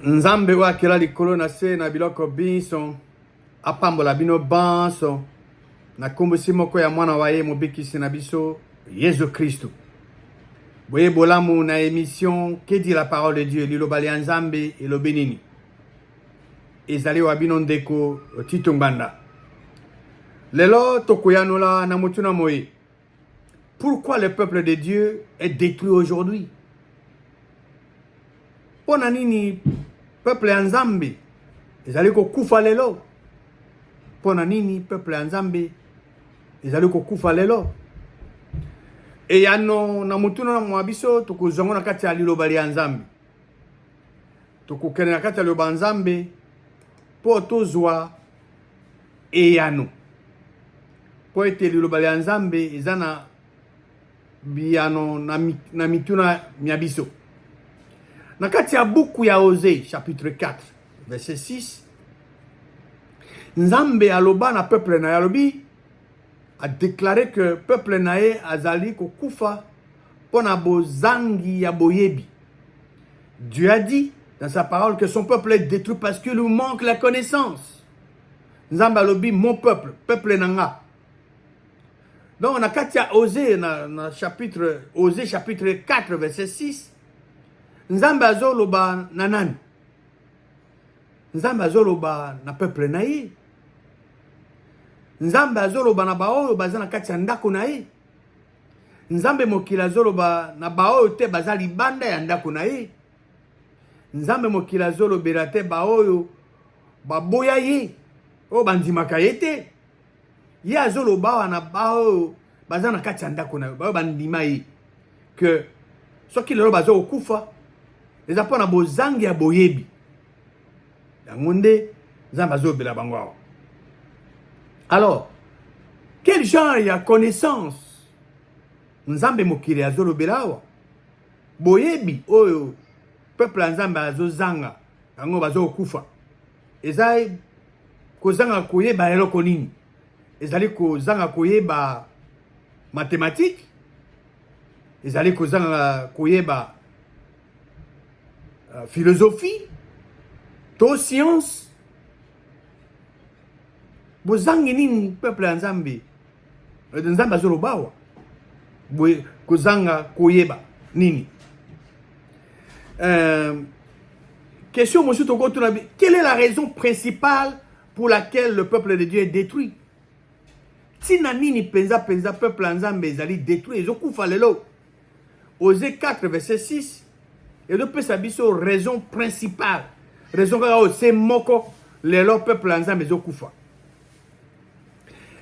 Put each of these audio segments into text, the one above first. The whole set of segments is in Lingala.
Nzambe wa kila likolo na se na biloko biso apambola bino banso na kombosi moko ya mwana wa ye mobikisi na biso Yesu Kristo. Boye bolamu na émission Que dit la parole de Dieu liloba ya Nzambe elobi nini. Ezali wa bino ndeko Tito Nganda. Lelo tokoyanola na mutuna moye. Pourquoi le peuple de Dieu est détruit aujourd'hui? Pona nini peuple ya Nzambe ezali kokufa lelo? Pona nini peuple ya Nzambe ezali kokufa lelo? E yano na mutuna na mwabiso tukozongo na kati ya liloba ya Nzambe. Tukokene na kati ya liloba Nzambe po tozwa e yano. Po ete liloba ya Nzambe ezana biyano na mituna miabiso. Na kati ya buku ya Osée, chapitre 4, verset 6, Nzambe aloba na peuple na yalobi a déclaré que peuple na ye azali kokufa pona bozangi ya boyebi. Dieu a dit dans sa parole que son peuple est détruit parce qu'il lui manque la connaissance. Nzambe alobi mon peuple, peuple nanga. Donc na kati ya Osée na chapitre Osée chapitre 4 verset 6, Nzambe azoloba na nani? Nzambe azoloba na peuple na ye. Nzambe azoloba na baoyo baza na kati ya ndako na ye. Nzambe mokili azoloba na baoyo te baza libanda ya ndako na ye. Nzambe mokili azolobela te baoyo baboya ye o bandimaka ye te. Ye azoloba na baoyo baza na kati ya ndako na ye, baoyo bandima ye. Que soki lelo baza okufa eza pona bozangi ya boyebi. Yango nde Nzambe azolobela bango awa. Alors, quel genre ya connaissance Nzambe mokili azolobela awa? Boyebi oyo peuple ya Nzambe azozanga yango bazokufa. Ezali kozanga koyeba eloko nini? Ezali kozanga koyeba mathématique? Ezali kozanga koyeba philosophie? To science? Bozangi nini peuple ya Nzambe? Nzambe azolobawa. Kozanga koyeba nini? Question monsieur Togoto Nabi. Quelle est la raison principale pour laquelle le peuple de Dieu est détruit? Tina nini penza peuple ya Nzambe ezali détruit ezokufa lelo? Osée 4 verset 6. Et de peut sabiso raison principale. Raison que c'est moko lelo peuple ya Nzambe ezokufa.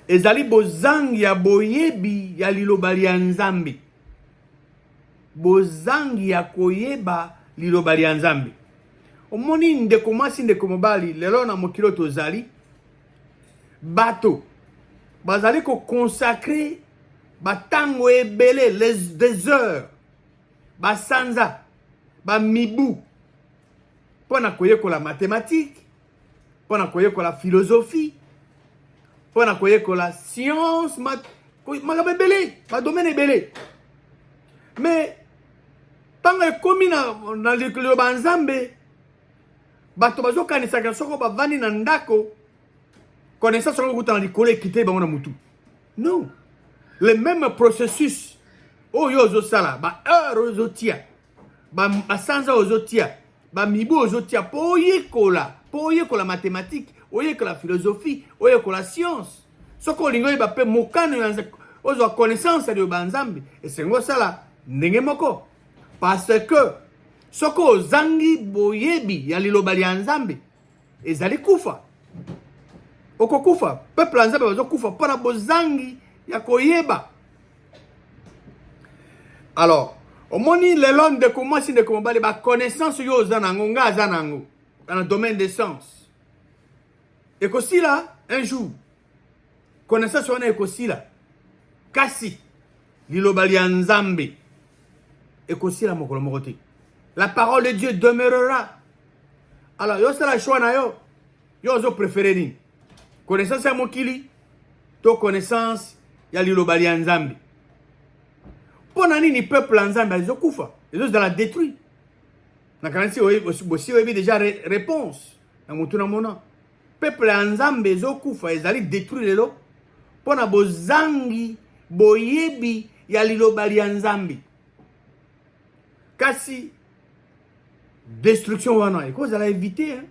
Ezali bozangi ya boyebi ya liloba ya Nzambe. Bozangi ya koyeba liloba ya Nzambe. Omoni ndeko mwasi ndeko mobali lelo na mokilo tozali bato bazali ko consacrer batango ebele des heures basanza bamibu pona koyekola mathématique, pona koyekola philosophie, pona koyekola science, makambo ebele, badomaine ebele. Mais tango ekomi na liloba Nzambe bato bazokanisaka soko bavandi na ndako connaissance soko kuta na likolo ekite bango na mutu. Non. Le même processus oyo ozosala ba heure ozotia ba sanza ozotia ba mibu ozotia po yekola mathématique, oyekola philosophie, oyekola science. Soko olingo yeba pe mokano ya ozo connaissance de Nzambe esengo sala ndenge moko. Parce que soko ozangi boyebi ya liloba ya Nzambe ezali kufa. Okokufa, peuple ya Nzambe bazokufa pona bozangi ya koyeba. Alors, omoni lelo ndeko mwasi ndeko mobali ba connaissance yo zanango nga zanango dans le domaine des sciences. Ekosila un jour connaissance wana ekosila kasi liloba ya Nzambe ekosila mokolo moko te. La parole de Dieu demeurera. Alors yo sala choix na yo ozo préférer ni connaissance ya mokili to connaissance ya liloba ya Nzambe. Pona nini peuple ya Nzambe azokufa? Ezo la détruit. na kanisi bosi oyebi déjà réponse na mutu na mona peuple ya nzambe ezokufa ezali détruire lelo mpona bozangi boyebi ya liloba ya nzambe kasi destruction wana ekozala éviter hein?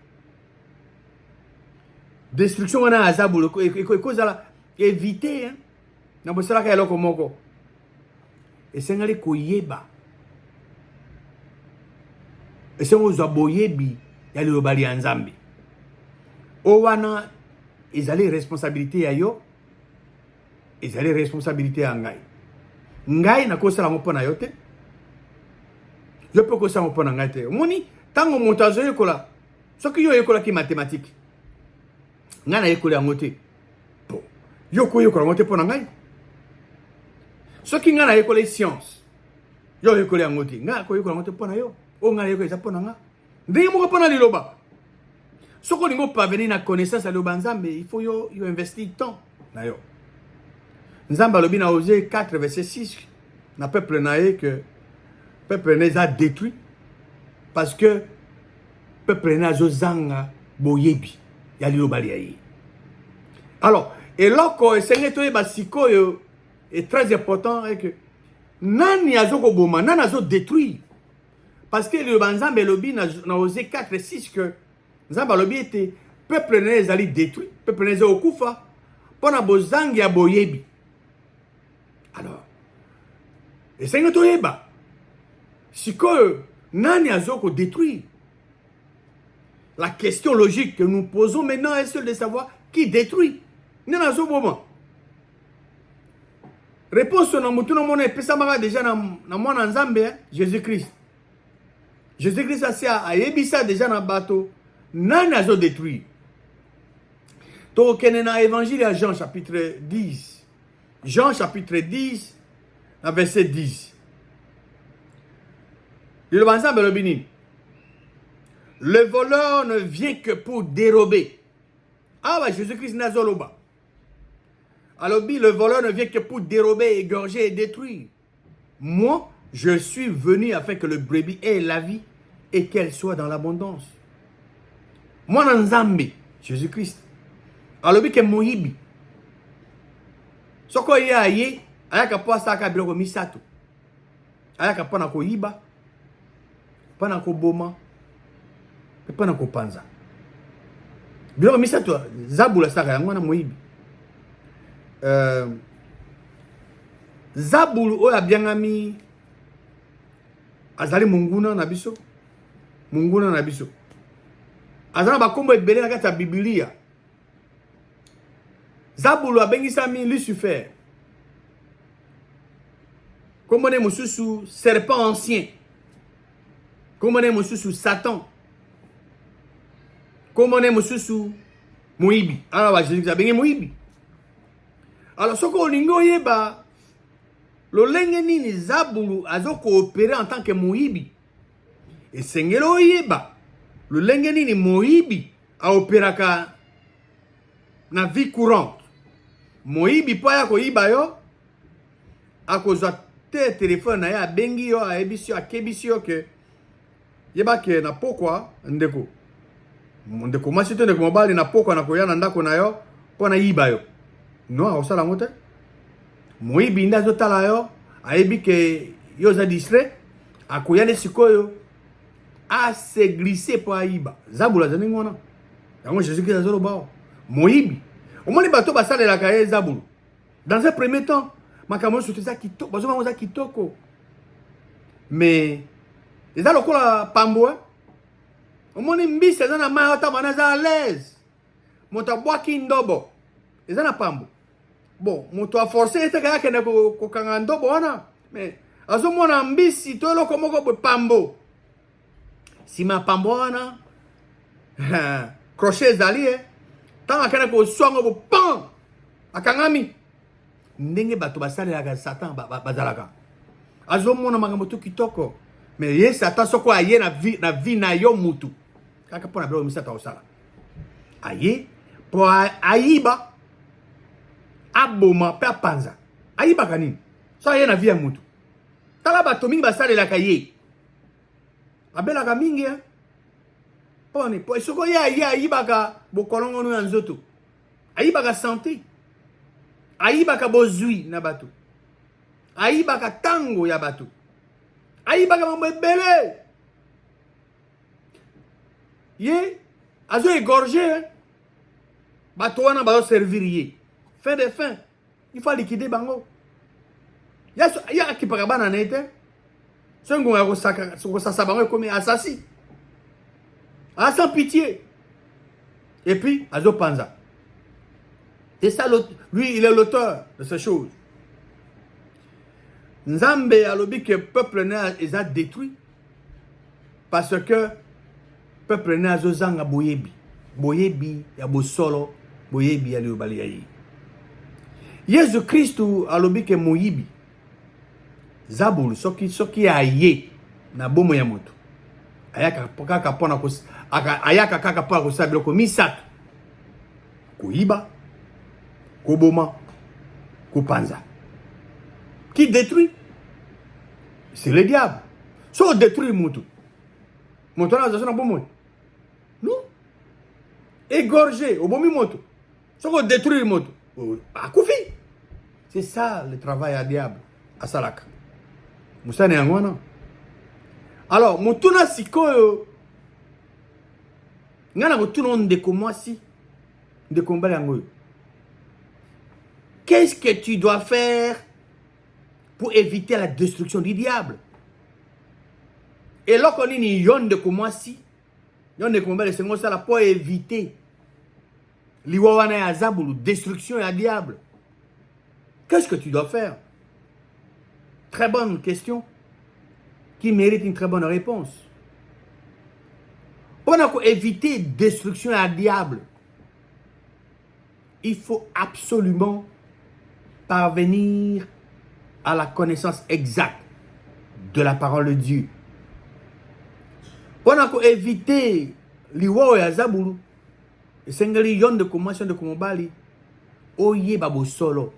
Destruction wana azabulu ekozala éviter hein? Na bosalaka eloko moko esengali koyeba esengo ozwa boyebi ya liloba ya nzambe o wana ezali responsabilité ya yo ezali responsabilité ya ngai nakosala ngo mpona yo te yo mpe okosala ngo mpona ngai te omoni ntango moto azoyekola soki yo oyekolaki mathématique ngai nayekoli yango te po yo koyekola yango te mpona ngai soki ngai nayekoli science yo oyekoli yango te ngai koyekola yango te mpona yo oyo ngai nayekoli eza mpona nga ndenge moko mpona liloba soki olingi oparvenir na connaissance ya liloba nzambe il faut yo investir temps na yo nzambe alobi na Osée 4 verset 6 na peuple na ye que peuple na eza détruit parce que peuple na azozanga boyebi ya liloba ya ye alors eloko esengeli toyeba sikoyo est très important et que nani azokoboma nani azodétruire parce que liloba nzambe elobi na Osée 4 6 que nzambe alobi ete peuple na ezali détruit peuple na eza okufa mpona bozangi ya boyebi alors esengeli toyeba sikoyo nani azokodétruire la question logique que nous posons maintenant est celle de savoir qui détruit nani azoboma réponse na mutu na mona epesamaka déjà na mwana nzambe Jésus-Christ Jésus-Christ asi ayebisa déjà na bato nani azodétruire tokokende na évangile ya Jean chapitre 10 Jean chapitre 10 na verset 10 liloba nzambe elobi nini le voleur ne vient que pour dérober awa Jésus-Christ nazoloba alobi le voleur ne vient que pour dérober, égorger et détruire. Moi, je suis venu afin que le brebis ait la vie et qu'elle soit dans l'abondance. Moi, dans Nzambe, Jésus-Christ, alobi ke moyibi. Soko ya ye, ayaka po asaka biloko misato. Ayaka po na koyiba, po na koboma, po na kopanza. Biloko misato, zabula saka yango na moyibi. Zabulu oyo abiangami azali munguna na biso azala bakombo ebele na kati ya Biblia. Zabulu abengisami Lucifer, kombo ne mosusu serpent ancien, kombo ne mosusu Satan, kombo ne mosusu moyibi. Alors ba Jésus abengi moyibi. Alors, ce qu'on yeba, le lengeni Zabulu azo coopéré en tant que Moïbi. Et sengelo yeba, le lengeni Moïbi a opéré na vie courante. Moïbi pa ya ko yiba yo, a kozwa te téléphone na ya bengi yo a ebisi yo a kebisi yo ke yeba ke na pokwa ndeko. Ndeko masito ndeko mobali na pokwa na koya na ndako na yo po na yiba yo. Non, osala ngo te. Moyibi nda azotala yo ayebi ke yo za distrait akoyane sikoyo se glisser po ayiba. Zabula zani ngona yango Jésus-Christ azoloba moyibi omoni bato basalelaka ye zabulu dans un premier temps makambo nyonso eza kitoko bazomanga eza kitoko mais eza lokola pambo omoni mbisi eza na mai otamana eza à l'aise moto abwaki ndobo eza na pambo. Bon, moto a forcé ete kaya kende kokanga ndobo wana. Mais azomona mbisi to eloko moko boye pambo. Sima pambo wana crochet ezali tanga kende koswango bo pan akangami. Ndenge bato basalelaka Satan bazalaka. Azomona makambo to kitoko. Mais ye Satan soko aye na vie na yo mutu. Kaka pona bilo misata osala. Aye po ayiba aboma pe apanza ayiba kanini so ye na vie ya mutu tala bato mingi basalelaka ye abelaka mingi hein. Pone po soko ya ayibaka bokolongo no nzoto. Ayibaka santé. Ayibaka bozui na bato. Ayibaka tango ya bato. Ayibaka mambo ebele. Ye azo égorgé hein. Bato wana bazo servir ye. Fin de fin. Il faut liquider bango. Ya akipaka bana nete. Songo ya kosasa bango comme assassin. Ah, sans pitié. Et puis, Azo Panza. Et ça, lui, il est l'auteur de ces choses. Nzambe a lobby que le peuple n'est pas détruit. Parce que le peuple n'est pas zanga boyebi. Boyebi, ya bosolo, boyebi, ya liobali yayi. Jésus Christ a lobby que moyibi. Zabul, soki aye, na bomo ya moto. Ayaka kaka pona ko ayaka kaka pona ko sabilo ko misato kuiba koboma kupanza qui détruit c'est le diable so détruit mutu moto na zona bomo non égorger obomi moto so ko détruire moto akufi c'est ça le travail à diable à salaka musane yangwana. Alors, mutuna sikoyo ngana kutuna ndeko mwasi ndeko mbali yango. Qu'est-ce que tu dois faire pour éviter la destruction du diable? Et là qu'on dit yon ndeko mwasi yon ndeko mbali sengo sala pour éviter liwawana ya zabulu destruction ya diable. Qu'est-ce que tu dois faire? Très bonne question. Qui mérite une très bonne réponse. Pour éviter destruction à diable, il faut absolument parvenir à la connaissance exacte de la parole de Dieu. Pour éviter l'iwo ya zabulu, et sengeli yon de commencement de komobali, oye babo solo,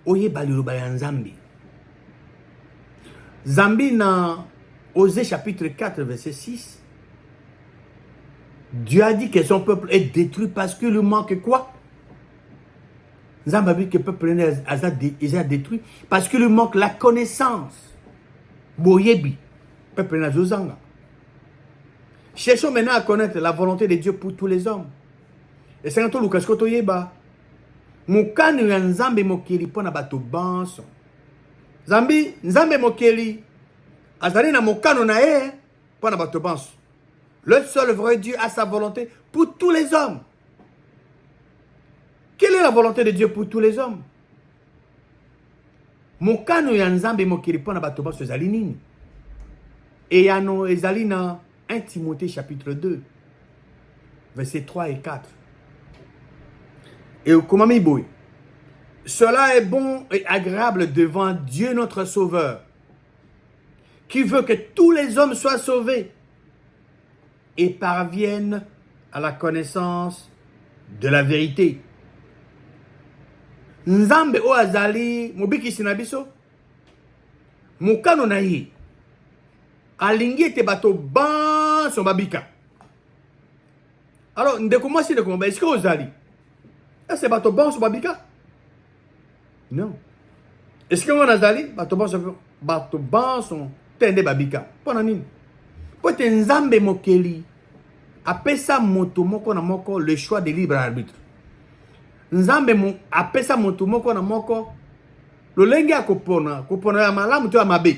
oye balilo bayanzambi. Zambi dans Osée chapitre 4 verset 6. Dieu a dit que son peuple est détruit parce qu'il lui manque quoi? Zambi a dit que le peuple est détruit parce qu'il lui manque la connaissance. Boyebi, peuple n'a zozanga. Cherchons maintenant à connaître la volonté de Dieu pour tous les hommes. Et c'est quand Lucas Koto yeba. Mukanu ya nzambe mokeli pona bato banso. Zambi, nzambe mokeli, azali na mokano na ye, pona bato banso. Le seul vrai Dieu a sa volonté pour tous les hommes. Quelle est la volonté de Dieu pour tous les hommes? Mokano ya nzambe mokeli pona bato banso ezali nini? Et yano ezali na 1 Timothée chapitre 2, versets 3 et 4. Et au Komami Boy. Cela est bon et agréable devant Dieu notre Sauveur, qui veut que tous les hommes soient sauvés et parviennent à la connaissance de la vérité. Nzambe o azali mobiki sinabiso mukano na ye alingi te bato ban son babika. Alors ndeko mwasi ndeko mobali est-ce que ozali? Est-ce que bato ban son babika? Non. Est-ce que mon azali bato ban son tende babika? Pona nini? Pote nzambe mokeli apesa moto moko na moko le choix de libre arbitre. Nzambe apesa moto moko na moko lolenge ya kopona ya malamu to ya mabe.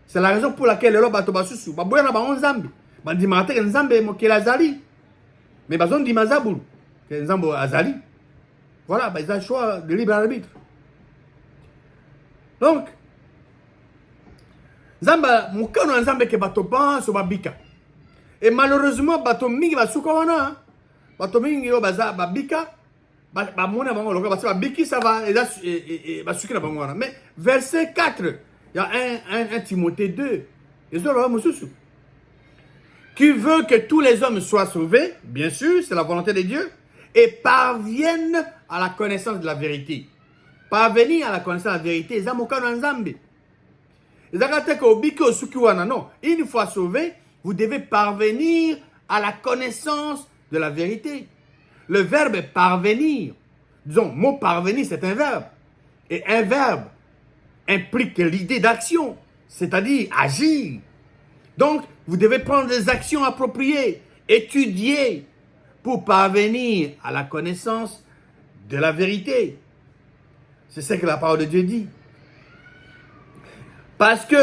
C'est la raison pour laquelle le bato basusu baboya na bango nzambe bandima te nzambe mokeli azali mais bazon di mazabulu que nzambe azali. Voilà, ils ont le choix de libre arbitre. Donc Zamba mukano nzambe ke bato banso babika. Et malheureusement bato mingi basuka wana, bato mingi yo baza babika, ba mona bango loka basa babiki ça va et basuki na bango wana. Mais verset 4, il y a un Timothée 2. Les hommes qui veut que tous les hommes soient sauvés, bien sûr, c'est la volonté de Dieu, et parviennent à la connaissance de la vérité. Parvenir à la connaissance de la vérité, zamukano nzambe. Non, une fois sauvé, vous devez parvenir à la connaissance de la vérité. Le verbe est parvenir. Disons, mot parvenir, c'est un verbe. Et un verbe implique l'idée d'action, c'est-à-dire agir. Donc, vous devez prendre des actions appropriées, étudier pour parvenir à la connaissance de la vérité. C'est ce que la parole de Dieu dit. Parce que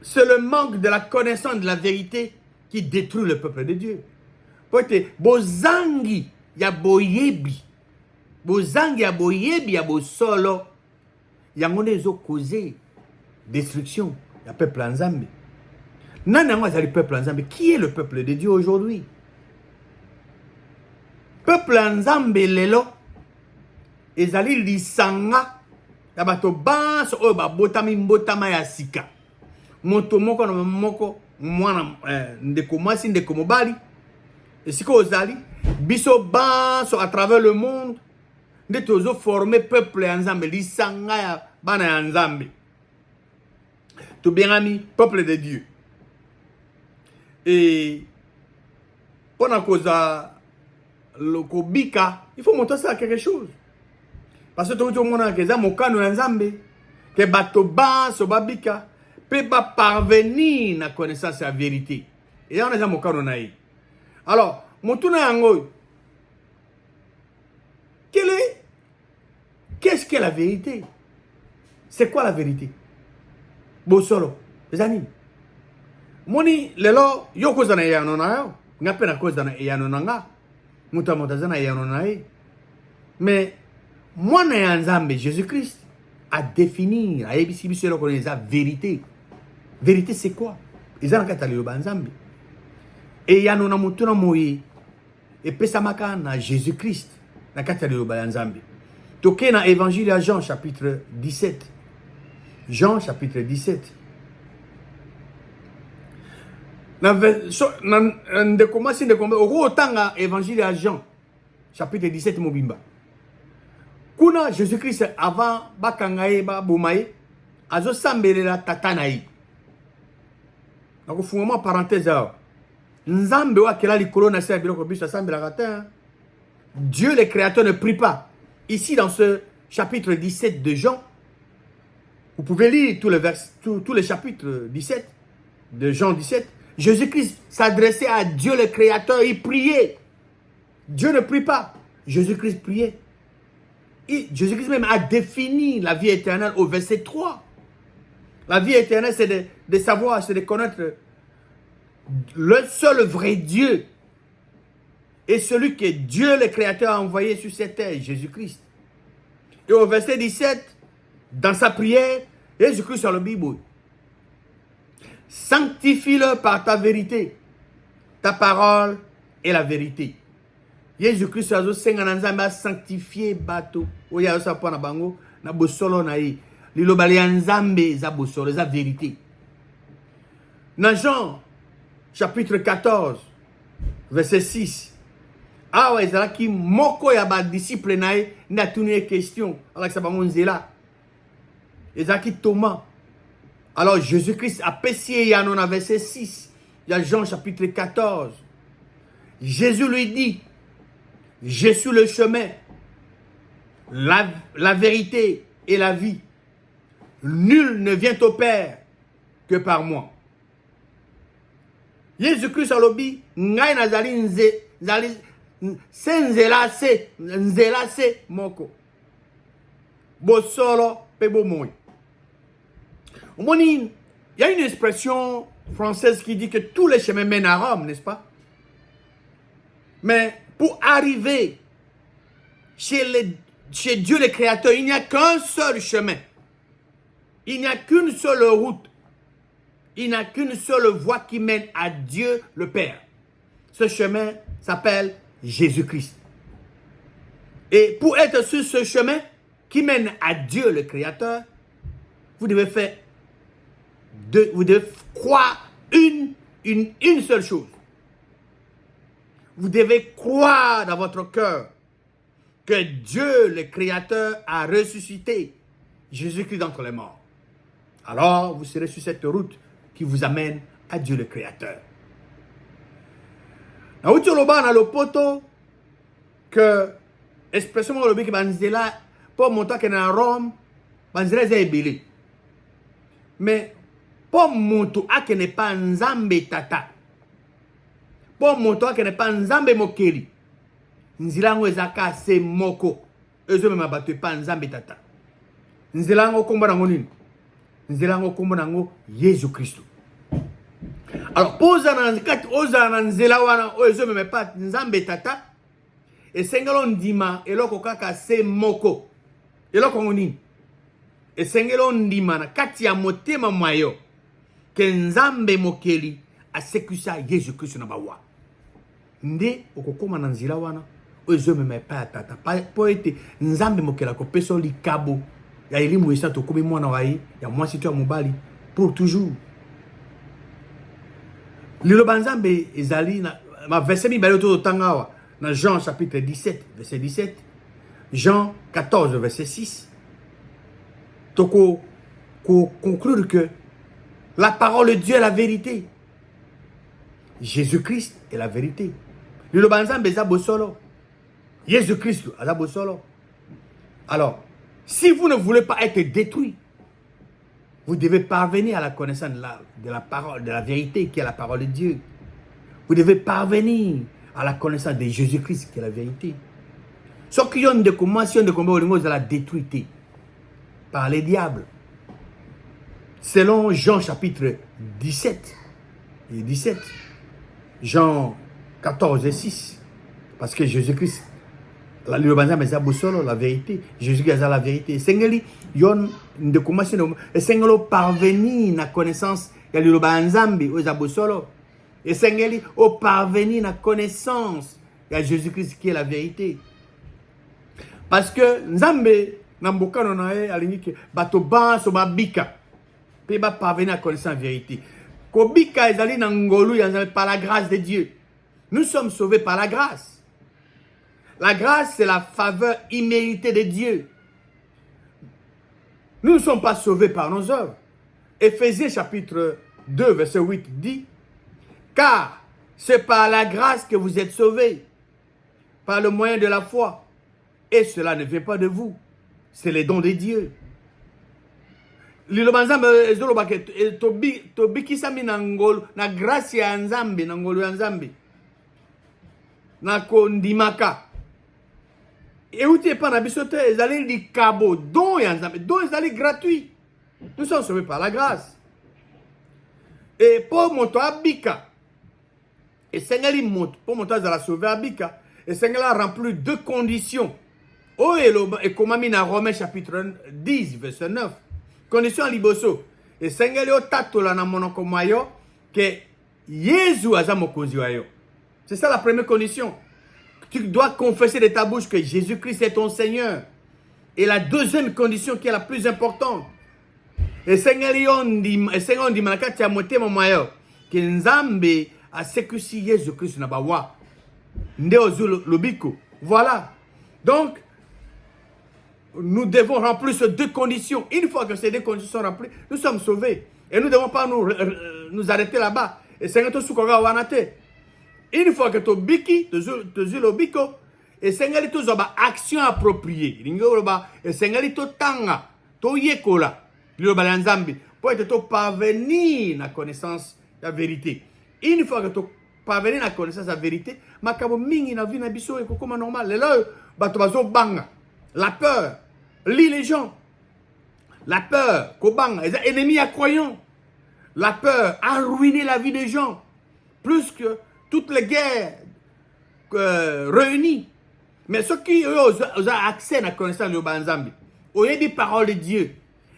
c'est le manque de la connaissance de la vérité qui détruit le peuple de Dieu. Pote, bozangi ya boyebi. Bozangi ya boyebi ya bosolo. Yangone ezo causer destruction. Ya peuple en Zambie. Nanango azali peuple en Zambie. Qui est le peuple de Dieu aujourd'hui? Peuple en Zambie lelo. Ezali lisanga. Ya bato banso oyo babotami mbotama ya sika. Moto moko na moko mwana ndeko mwasi ndeko mobali. Esiko ozali biso banso à travers le monde nde tozo former peuple ya Nzambe lisanga ya bana ya Nzambe. To bien ami peuple de Dieu. Et pendant koza le kobika, il faut montrer ça à quelque chose. Parce que tout le monde a dit mokano ya Nzambe que bato banso babika peut pas parvenir à connaissance la vérité. Et on a dit mokano naï. Alors, motuna yango qu'est-ce que la vérité? C'est quoi la vérité? Bosolo, les amis. Moni lelo yoko zana yano na yo, ngape na koza na yano nga. Muta zana yano na ye. Mais moi na Nzambe Jésus-Christ a défini a ebisi biso lo connaît la vérité. Vérité c'est quoi? Ezana katali yo banzambe. Et yano na mutuna moyi et pesamaka na Jésus-Christ na katali yo banzambe. Toke na évangile à Jean chapitre 17. Jean chapitre 17. Otanga évangile à Jean chapitre 17 mobimba. Kuna Jésus-Christ avant bakangaye ba bomaye azo sambelela tatanayi. Donc fungama parenthèse là. Nzambe wa kela likolo na sa biloko biso sambela kata. Dieu le créateur ne prie pas. Ici dans ce chapitre 17 de Jean, vous pouvez lire tous les chapitres 17 de Jean 17. Jésus-Christ s'adressait à Dieu le créateur, il priait. Dieu ne prie pas, Jésus-Christ priait. Jésus-Christ même a défini la vie éternelle au verset 3. La vie éternelle, c'est de savoir, c'est de connaître le seul vrai Dieu. Et celui que Dieu le Créateur a envoyé sur cette terre, Jésus-Christ. Et au verset 17, dans sa prière, Jésus-Christ sur le Bible. Sanctifie-le par ta vérité. Ta parole est la vérité. Jésus-Christ a sanctifié bateau. Oya sa pona bango na bosolo na yi. Liloba li Nzambe za bosolo za vérité. Dans Jean chapitre 14 verset 6. Ah ouais, c'est là qui moko ya ba disciple na yi na tuni question. Alors ça ba monzela. Et ça qui Thomas. Alors Jésus-Christ a pessié yanon à verset 6. Il y a Jean chapitre 14. Jésus lui dit: je suis le chemin, la vérité et la vie. Nul ne vient au Père que par moi. Jésus-Christ a lobi, ngai nazali nzela se moko. Bosolo pe bomoy. Il y a une expression française qui dit que tous les chemins mènent à Rome, n'est-ce pas? Mais pour arriver chez Dieu le Créateur, il n'y a qu'un seul chemin. Il n'y a qu'une seule route. Il n'y a qu'une seule voie qui mène à Dieu le Père. Ce chemin s'appelle Jésus-Christ. Et pour être sur ce chemin qui mène à Dieu le Créateur, vous devez croire une seule chose. Vous devez croire dans votre cœur que Dieu, le Créateur, a ressuscité Jésus-Christ d'entre les morts. Alors, vous serez sur cette route qui vous amène à Dieu le Créateur. Na uti oloba na lopoto que expression olobi ke banzela pour monter que na Rome banzela za ebele. Mais pour monter que ne pas nzambe tata. Pour monter que ne pas nzambe mokeli. Nzela ngo ezaka se moko. Ezo me mabatu pa nzambe tata. Nzela ngo komba nango nini? Nzela ngo komba nango Yesu Kristo. Alors, posa na kati oza na nzela wana ozo me pa nzambe tata. E sengelo ndima eloko kaka se moko. Eloko nini? E sengelo ndima na kati ya motema mwayo ke nzambe mokeli asekusa Yesu Kristo na bawa. Nde okokoma na nzela wana ozo me pa tata. Po ete nzambe mokela ko peso likabo ya elimu esa to komi mwana wayi ya mwasi to ya mobali pour toujours. Lilo banzambe ezali na ma verset mibale to tangawa na Jean chapitre 17 verset 17, Jean 14 verset 6. Toko conclure que la parole de Dieu est la vérité. Jésus-Christ est la vérité. Lilo banzambe ezabo solo. Jésus-Christ azabo solo. Alors, si vous ne voulez pas être détruit, vous devez parvenir à la connaissance de la parole, de la vérité qui est la parole de Dieu. Vous devez parvenir à la connaissance de Jésus-Christ qui est la vérité. Ce qui ont de commencé de combat de la détruité par les diables. Selon Jean chapitre 17 et 17, Jean 14 et 6, parce que Jésus-Christ la vérité, Jésus a la vérité. Sengeli yon de commencer et sengelo parvenir na connaissance ya le banzambi o zabosolo. Et sengeli au parvenir na connaissance ya Jésus-Christ qui est la vérité. Parce que nzambe na mbokano na e alingi ke bato ba so babika pe ba parvenir à connaissance la vérité. Ko bika ezali na ngolu ya par la grâce de Dieu. Nous sommes sauvés par la grâce. La grâce, c'est la faveur imméritée de Dieu. Nous ne sommes pas sauvés par nos œuvres. Éphésiens chapitre 2, verset 8 dit, car c'est par la grâce que vous êtes sauvés, par le moyen de la foi. Et cela ne vient pas de vous. C'est les dons de Dieu. Na grâce ya nzambe, na ngolo ya nzambe. Na kondimaka. Et où tu es pas nabisote, ils allaient dire cabo, don et ensemble, don ils allaient gratuit. Nous sommes sauvés par la grâce. Et pour monter à Bika, et Seigneur monte, pour monter à la sauver à Bika, et Seigneur a rempli deux conditions. Oh, et comme a mis dans Romains chapitre 10, verset 9. Condition à Liboso. Et Seigneur a tato la na monoko mayo, que Jésus a zamokozi wayo. C'est ça la première condition. Tu dois confesser de ta bouche que Jésus-Christ est ton Seigneur. Et la deuxième condition qui est la plus importante. Et Seigneur dit, malakati ya motema mayo, que nzambe a sekusi Jésus-Christ na bawa. Nde ozu lobiko. Voilà. Donc, nous devons remplir ces deux conditions. Une fois que ces deux conditions sont remplies, nous sommes sauvés. Et nous ne devons pas nous arrêter là-bas. Et Seigneur, tu soukora wanate. Une fois que tu biki, tu le biko, et Seigneur, tu as action appropriée. Et Seigneur, tu tanga, tu yekola, pour te parvenir à la connaissance de la vérité. Une fois que tu parvenir à la connaissance de la vérité, makabo mingi na vie na biso eko comme normal. Là, bato bazo banga, la peur, lit les gens. La peur, kobanga, les ennemis à croyants. La peur a ruiné la vie des gens. Plus que toutes les guerres réunies. Mais ceux qui ont accès à la connaissance de Banzambi, ont des paroles de Dieu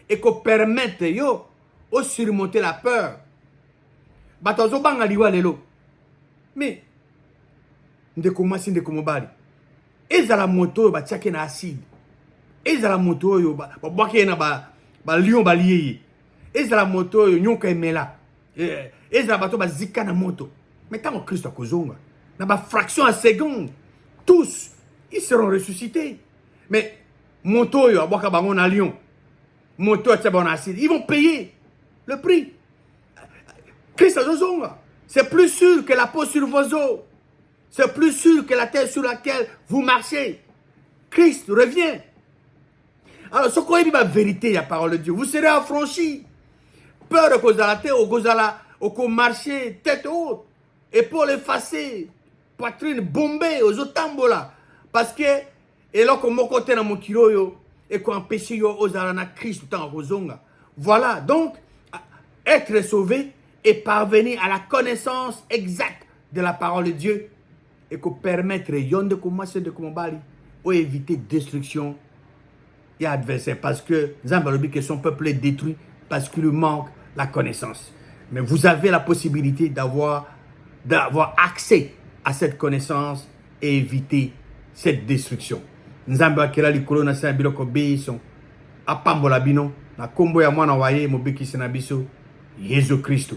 et qui permettent de surmonter la peur. Batazo banga liwa lelo. Mais, ndeko masi ndeko mobali. Eza la moto ba tchake na acide. Eza la moto yo ba bwake na ba lion ba liye. Eza la moto yo nyoka emela. Eza la bato ba zika na moto. Mais tant que Christ a kozonga, dans ma fraction à seconde, tous, ils seront ressuscités. Mais, moto yo, aboka bango na lion, moto a tchabon acide, ils vont payer. le prix. Christ azozonga. C'est plus sûr que la peau sur vos os. C'est plus sûr que la terre sur laquelle vous marchez. Christ revient. Alors, ce qu'on dit la vérité, la parole de Dieu, vous serez affranchis. Peur de cause de la terre, au marché, tête haute, épaules effacées, poitrine bombée, aux otambola. Parce que, et là, comme mon côté dans mon kilo, et qu'on empêche aux alana Christ tout en rosonga. Voilà, donc, être sauvé et parvenir à la connaissance exacte de la parole de Dieu et que permettre yon de commencer de combattre ou éviter destruction et adversaire parce que Zambalobi que son peuple est détruit parce qu'il lui manque la connaissance. Mais vous avez la possibilité d'avoir accès à cette connaissance et éviter cette destruction. Nzambe akela likolo na sa biloko biso apambola bino na kombo ya mwana wa ye mobikisi na biso Yesu Kristo.